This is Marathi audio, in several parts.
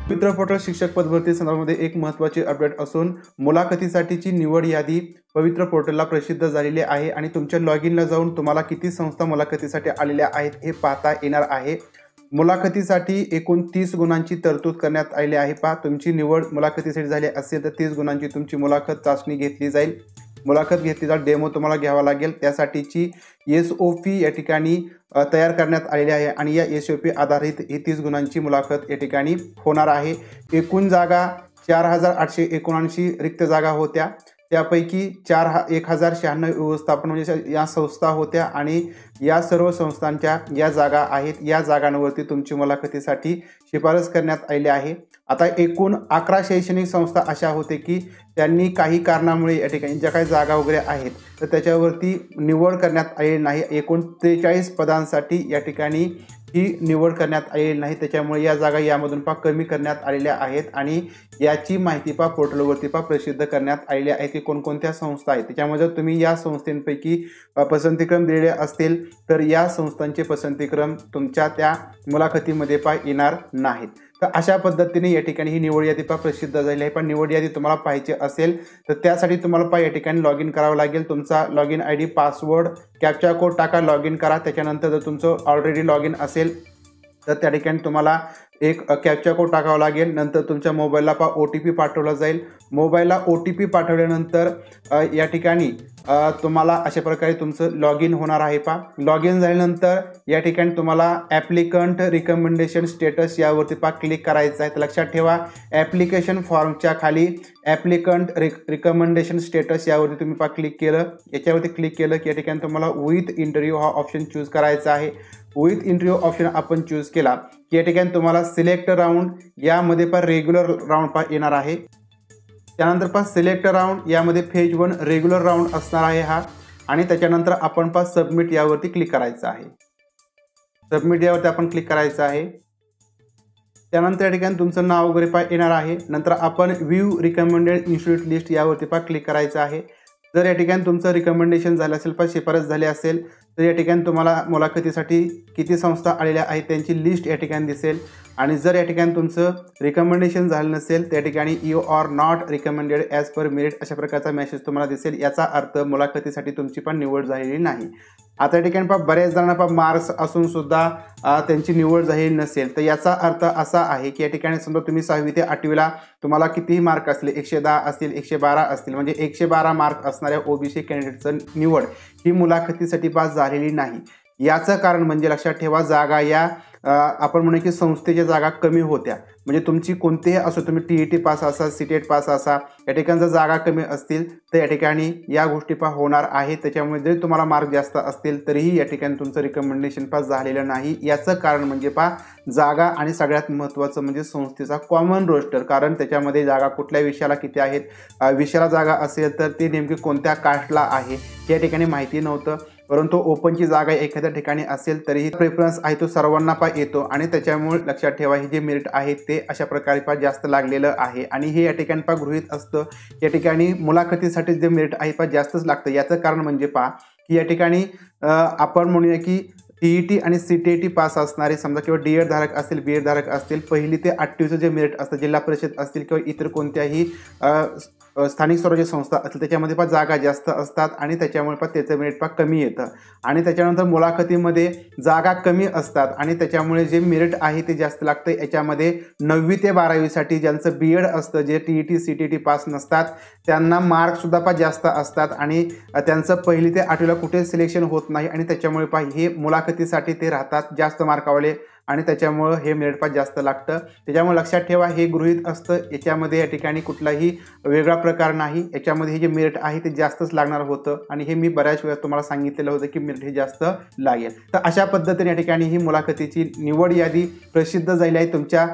पवित्र पोर्टल शिक्षक पद भरती संदर्भामध्ये एक महत्त्वाची अपडेट असून मुलाखतीसाठीची निवड यादी पवित्र पोर्टलला प्रसिद्ध झालेली आहे आणि तुमच्या लॉगिनला जाऊन तुम्हाला किती संस्था मुलाखतीसाठी आलेल्या आहेत हे पाहता येणार आहे। मुलाखतीसाठी एकूण 30 गुणांची तरतूद करण्यात आलेली आहे। तुमची निवड मुलाखतीसाठी झाली असेल तर 30 गुणांची तुमची मुलाखत चाचणी घेतली जाईल। मुलाखत घेतली जाईल, डेमो तुम्हाला घ्यावा लागेल। त्यासाठीची SOP या ठिकाणी तयार करण्यात आलेली आहे आणि या SOP आधारित ही 30 गुणांची मुलाखत या ठिकाणी होणार आहे। एकूण जागा 4879 रिक्त जागा होत्या, त्यापैकी 1096 व्यवस्थापन म्हणजे या संस्था होत्या आणि या सर्व संस्थांच्या या जागा आहेत। या जागांवरती तुमची मुलाखतीसाठी शिफारस करण्यात आलेली आहे। आता एकूण 11 शैक्षणिक संस्था अशा होते की त्यांनी काही कारणामुळे या ठिकाणी ज्या काही जागा वगैरे आहेत तर त्याच्यावरती निवड करण्यात आलेली नाही। एकूण 43 पदांसाठी या ठिकाणी ही निवड करण्यात आलेली नाही, त्याच्यामुळे या जागा यामधून कमी करण्यात आलेल्या आहेत आणि याची माहिती पोर्टलवरती प्रसिद्ध करण्यात आलेली आहे की कोणकोणत्या संस्था आहेत। त्याच्यामुळे जर तुम्ही या संस्थांपैकी पसंतीक्रम दिलेले असतील तर या संस्थांचे पसंतीक्रम तुमच्या त्या मुलाखतीमध्ये येणार नाहीत। तर अशा पद्धतीने या ठिकाणी ही निवड यादी प्रसिद्ध झाली आहे। पण निवड यादी तुम्हाला पाहायची असेल तर त्यासाठी तुम्हाला या ठिकाणी लॉग इन करावं लागेल। तुमचा log in ID, password, captcha code टाका, लॉग इन करा। त्याच्यानंतर जर तुमचं ऑलरेडी लॉग इन असेल तर त्या ठिकाणी तुम्हाला एक कॅप्चा कोड टाकावा लागेल। नंतर तुमच्या मोबाईलला OTP पाठवला जाईल। मोबाईलला OTP पाठवल्यानंतर या ठिकाणी तुम्हाला अशा प्रकारे तुमचं लॉग इन होणार आहे। लॉग इन झाल्यानंतर या ठिकाणी तुम्हाला ॲप्लिकंट रिकमेंडेशन स्टेटस यावरती क्लिक करायचं आहे। तर लक्षात ठेवा, ॲप्लिकेशन फॉर्मच्या खाली ॲप्लिकंट रिकमेंडेशन स्टेटस यावरती तुम्ही क्लिक केलं, याच्यावरती क्लिक केलं की या ठिकाणी तुम्हाला विथ इंटरव्ह्यू हा ऑप्शन चूज करायचा आहे। विथ इंटरव्ह्यू ऑप्शन आपण चूज केला की या ठिकाणी तुम्हाला सिलेक्ट राऊंड यामध्ये रेग्युलर राऊंड येणार आहे। त्यानंतर सिलेक्ट राऊंड यामध्ये फेज 1 रेग्युलर राऊंड असणार आहे हा, आणि त्याच्यानंतर आपण सबमिट यावरती क्लिक करायचं आहे। सबमिट यावरती आपण क्लिक करायचं आहे। त्यानंतर या ठिकाणी तुमचं नाव वगैरे येणार आहे। नंतर आपण व्ह्यू रिकमेंडेड इन्स्टिट्यूट लिस्ट यावरती क्लिक करायचं आहे। जर या ठिकाणी तुमचं रिकमेंडेशन झालं असेल, शिफारस झाली असेल तर या ठिकाणी तुम्हाला मुलाखतीसाठी किती संस्था आलेल्या आहेत त्यांची लिस्ट या ठिकाणी दिसेल। आणि जर या ठिकाणी तुमचं रिकमेंडेशन झालं नसेल त्या ठिकाणी you are not recommended as per merit अशा प्रकारचा मेसेज तुम्हाला दिसेल। याचा अर्थ मुलाखतीसाठी तुमची निवड झालेली नाही। आता या ठिकाणी बऱ्याच जणांना मार्क्स असून सुद्धा त्यांची निवड झालेली नसेल, तर याचा अर्थ असा आहे की या ठिकाणी समजा तुम्ही 6वी ते 8वीला तुम्हाला कितीही मार्क असले, 110 असतील, 112 असतील, म्हणजे 112 मार्क असणाऱ्या OBC कॅन्डिडेटचं निवड ही मुलाखतीसाठी पास झालेली नाही। याचं कारण म्हणजे लक्षात ठेवा, जागा या आपण म्हणू की संस्थेच्या जागा कमी होत्या। म्हणजे तुमची कोणतेही असो, तुम्ही TET पास असा, CTET पास असा, या ठिकाणी जर जागा कमी असतील तर या ठिकाणी या गोष्टी होणार आहेत। त्याच्यामुळे जरी तुम्हाला मार्क जास्त असतील तरीही या ठिकाणी तुमचं रिकमेंडेशन पास झालेलं नाही। याचं कारण म्हणजे जागा आणि सगळ्यात महत्त्वाचं म्हणजे संस्थेचा कॉमन रोस्टर, कारण त्याच्यामध्ये जागा कुठल्या विषयाला किती आहेत, विषयाला जागा असेल तर ते नेमकी कोणत्या कास्टला आहे या ठिकाणी माहिती नव्हतं। परंतु ओपनची जागा एखाद्या ठिकाणी असेल तरीही प्रेफरन्स आहे तो सर्वांना येतो आणि त्याच्यामुळे लक्षात ठेवा हे जे मेरिट आहे ते अशा प्रकारे जास्त लागलेलं आहे आणि हे या ठिकाणी गृहीत असतं। या ठिकाणी मुलाखतीसाठी जे मेरिट आहे जास्तच लागतं। याचं कारण म्हणजे की या ठिकाणी आपण म्हणूया की TET आणि CTET पास असणारे समजा किंवा D.Ed धारक असतील, B.Ed धारक असतील, 1ली ते 8वीचं जे मेरिट असतं, जिल्हा परिषद असतील किंवा इतर कोणत्याही स्थानिक स्वराज्य संस्था असतील त्याच्यामध्ये जागा जास्त असतात आणि त्याच्यामुळे त्याचं मेरिट कमी येतं। आणि त्याच्यानंतर मुलाखतीमध्ये जागा कमी असतात आणि त्याच्यामुळे जे मेरिट आहे ते जास्त लागतं। याच्यामध्ये 9वी ते 12वीसाठी ज्यांचं B.Ed असतं, जे TET CTET पास नसतात त्यांना मार्कसुद्धा जास्त असतात आणि त्यांचं 1ली ते 8वीला कुठे सिलेक्शन होत नाही आणि त्याच्यामुळे हे मुलाखतीसाठी ते राहतात जास्त मार्कावाले आणि त्याच्यामुळे हे मेरिट जास्त लागतं। त्याच्यामुळे लक्षात ठेवा हे गृहीत असतं, याच्यामध्ये या ठिकाणी कुठलाही वेगळा प्रकार नाही। याच्यामध्ये हे जे मेरिट आहे ते जास्तच लागणार होतं आणि हे मी बऱ्याच वेळा तुम्हाला सांगितलेलं होतं की मेरिट हे जास्त लागेल। तर अशा पद्धतीने या ठिकाणी ही मुलाखतीची निवड यादी प्रसिद्ध झाली आहे। तुमच्या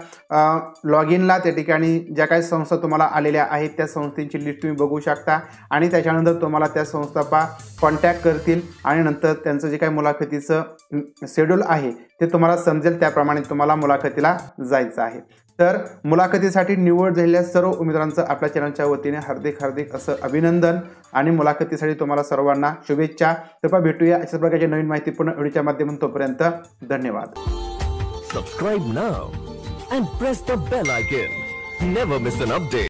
लॉग इनला त्या ठिकाणी ज्या काही संस्था तुम्हाला आलेल्या आहेत त्या संस्थेची लिस्ट तुम्ही बघू शकता आणि त्याच्यानंतर तुम्हाला त्या संस्था कॉन्टॅक्ट करतील आणि नंतर त्यांचं जे काही मुलाखतीचं शेड्यूल आहे ते तुम्हाला समजेल, त्याप्रमाणे तुम्हाला मुलाखतीला जायचं आहे। तर मुलाखतीसाठी निवड झालेल्या सर्व उमेदवारांचं आपल्या चॅनलच्या वतीने हार्दिक असं अभिनंदन आणि मुलाखतीसाठी तुम्हाला सर्वांना शुभेच्छा। तर भेटूया अशा प्रकारची नवीन माहितीपूर्ण व्हिडिओच्या माध्यमातून। तोपर्यंत धन्यवाद। Subscribe now and press the bell icon. Never miss an update.